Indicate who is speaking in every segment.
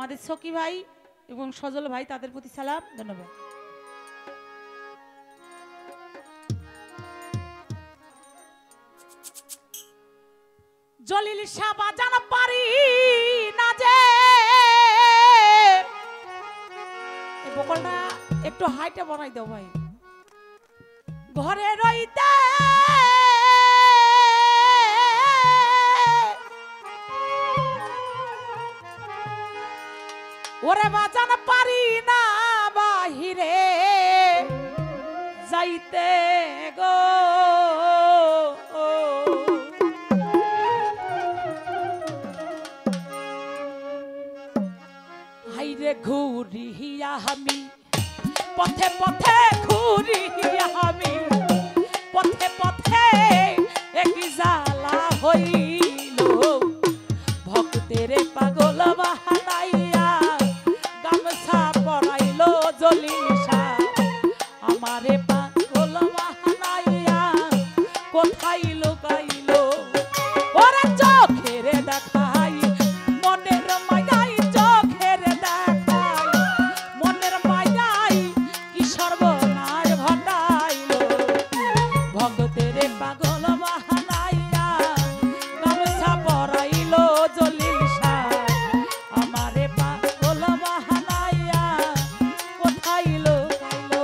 Speaker 1: আমাদের সকি ভাই এবং সজল ভাই তাদের প্রতি সালাম ধন্যবাদ। জলিল শাহ বাজান পারি না যে বকলটা একটু হাইটে বানাই দাও ভাই। ঘরে রইতে ওরে বাজান পারি না বাহিরে যাইতে গো। হাইরে ঘুরিয়া আমি পথে পথে ঘুরিয়া আমি পথে পথে একই জ্বালা হইল ভক্তের পাগল বাহানাইয়া গামছা পরাইল জলিল শাহ আমারে পাগল বাহানাইয়া কোথায় লুকাইল ওরে চোখের দেখাই মনের মায়াই চোখের দেখাই মনের মায়াই কি সর্বনাশ ঘটাইল ভক্তের পাগল বাহানাইয়া গামছা পরাইল জলিল শাহ আমারে পাগল বাহানাইয়া কোথায় লুকাইল।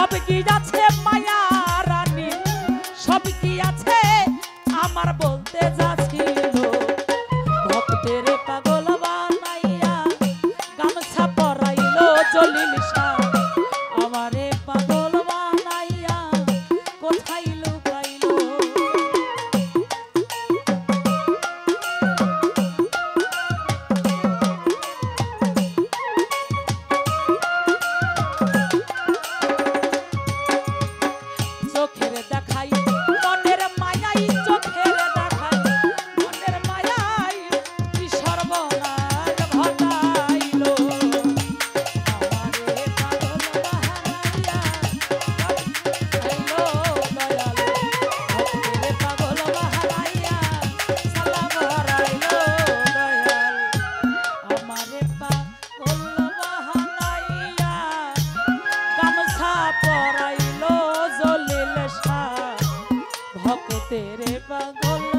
Speaker 1: সব কি আছে মায়া রানী সব কি আছে আমার বলতে যাচ্ছিল ভক্তের পাগল বানাইয়া গামছা পরাইলো জলিল শাহ আমারে পাগল বানাইয়া কোথায় লুকাইলো চোখের দেখাই মনের মায়াই চোখের দেখাই মনের মায়াই কি সর্বনাশ ঘটাইলো আমারে পাগল বানাইয়া আইলো দয়াল ভক্তের পাগল বানাইয়া সালাম হারাইলো দয়াল আমারে পাগল বানাইয়া গামছা পরাইলো জলিল শাহ ভক্তের পাগল